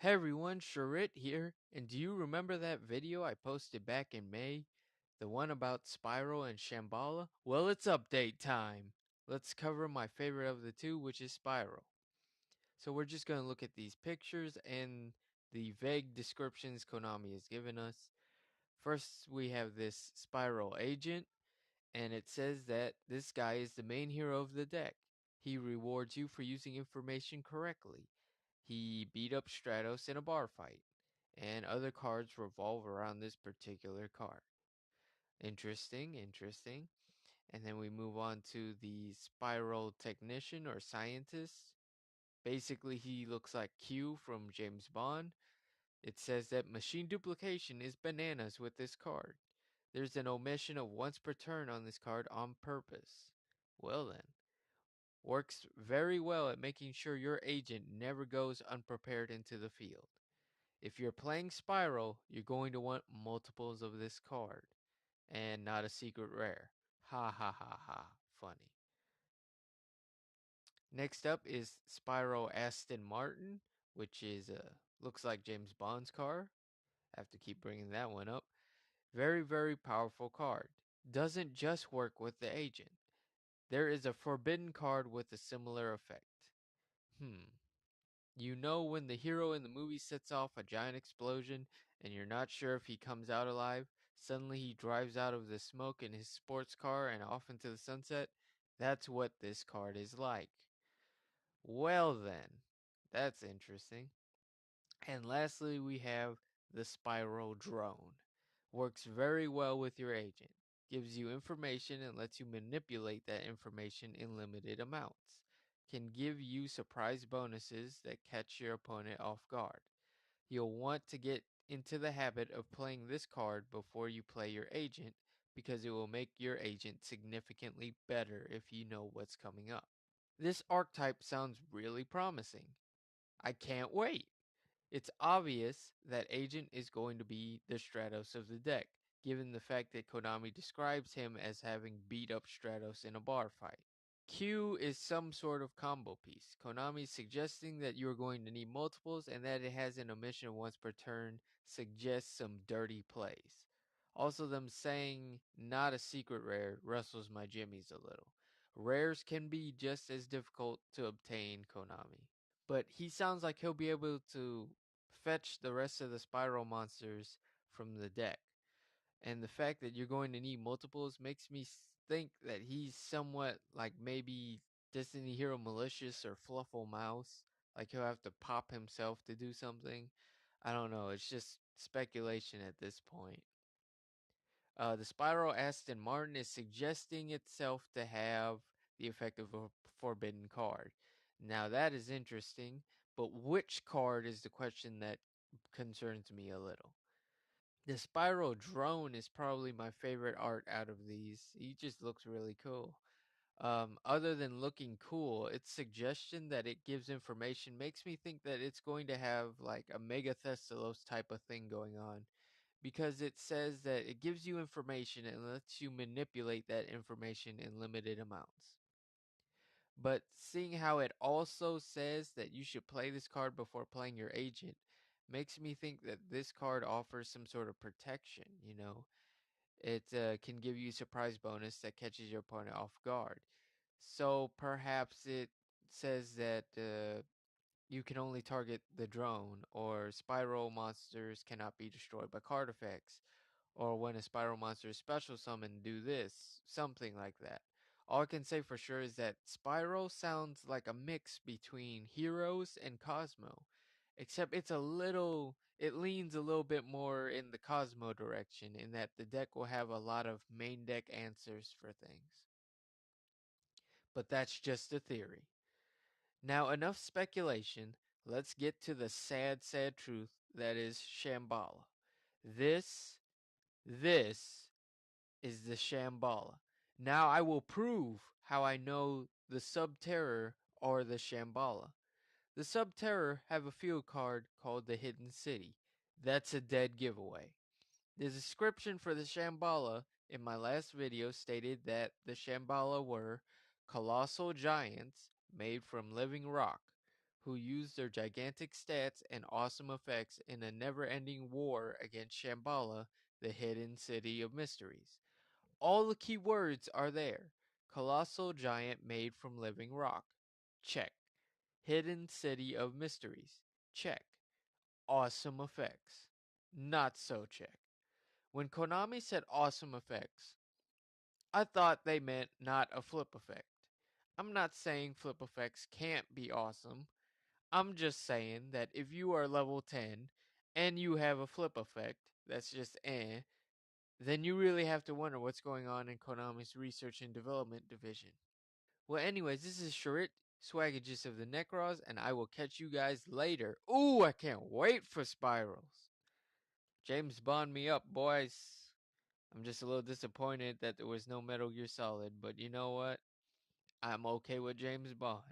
Hey everyone, Sharit here, and do you remember that video I posted back in May? The one about Spiral and Shambhala? Well, it's update time. Let's cover my favorite of the two, which is Spiral. So we're just going to look at these pictures and the vague descriptions Konami has given us. First, we have this Spiral agent, and it says that this guy is the main hero of the deck. He rewards you for using information correctly. He beat up Stratos in a bar fight, and other cards revolve around this particular card. Interesting, interesting. And then we move on to the Spiral Technician or Scientist. Basically, he looks like Q from James Bond. It says that machine duplication is bananas with this card. There's an omission of once per turn on this card on purpose. Well then, works very well at making sure your agent never goes unprepared into the field. If you're playing Spiral, you're going to want multiples of this card, and not a secret rare. Ha ha ha ha, funny. Next up is Spyro Aston Martin, which is looks like James Bond's car. I have to keep bringing that one up. Very, very powerful card. Doesn't just work with the agent. There is a forbidden card with a similar effect. Hmm. You know when the hero in the movie sets off a giant explosion and you're not sure if he comes out alive, suddenly he drives out of the smoke in his sports car and off into the sunset? That's what this card is like. Well then, that's interesting. And lastly, we have the Spiral Drone. Works very well with your agent. Gives you information and lets you manipulate that information in limited amounts. Can give you surprise bonuses that catch your opponent off guard. You'll want to get into the habit of playing this card before you play your agent because it will make your agent significantly better if you know what's coming up. This archetype sounds really promising. I can't wait. It's obvious that Agent is going to be the Stratos of the deck, given the fact that Konami describes him as having beat up Stratos in a bar fight. Q is some sort of combo piece. Konami is suggesting that you are going to need multiples and that it has an omission once per turn suggests some dirty plays. Also, them saying not a secret rare wrestles my jimmies a little. Rares can be just as difficult to obtain, Konami. But he sounds like he'll be able to fetch the rest of the Spiral monsters from the deck. And the fact that you're going to need multiples makes me think that he's somewhat like maybe Destiny Hero Malicious or Fluffle Mouse. Like he'll have to pop himself to do something. I don't know. It's just speculation at this point. The Spiral Aston Martin is suggesting itself to have the effect of a forbidden card. Now that is interesting, but which card is the question that concerns me a little. The Spiral Drone is probably my favorite art out of these. He just looks really cool. Other than looking cool, its suggestion that it gives information makes me think that it's going to have like a Mega Thessalos type of thing going on because it says that it gives you information and lets you manipulate that information in limited amounts. But seeing how it also says that you should play this card before playing your agent makes me think that this card offers some sort of protection, you know. It can give you a surprise bonus that catches your opponent off guard. So perhaps it says that you can only target the drone, or spiral monsters cannot be destroyed by card effects, or when a spiral monster is special summoned, do this, something like that. All I can say for sure is that Spiral sounds like a mix between Heroes and Cosmo, except it leans a little bit more in the Cosmo direction, in that the deck will have a lot of main deck answers for things. But that's just a theory. Now, enough speculation. Let's get to the sad, sad truth that is Shambhala. This, this is the Shambhala. Now I will prove how I know the Subterror or the Shambhala. The Subterror have a field card called the Hidden City. That's a dead giveaway. The description for the Shambhala in my last video stated that the Shambhala were colossal giants made from living rock who use their gigantic stats and awesome effects in a never-ending war against Shambhala, the hidden city of mysteries. All the key words are there. Colossal giant made from living rock. Check. Hidden city of mysteries. Check. Awesome effects. Not so check. When Konami said awesome effects, I thought they meant not a flip effect. I'm not saying flip effects can't be awesome. I'm just saying that if you are level 10 and you have a flip effect that's just then you really have to wonder what's going on in Konami's research and development division. Well, anyways, this is Sharit, Swaggages of the Necros, and I will catch you guys later. Ooh, I can't wait for Spirals. James Bond me up, boys. I'm just a little disappointed that there was no Metal Gear Solid, but you know what? I'm okay with James Bond.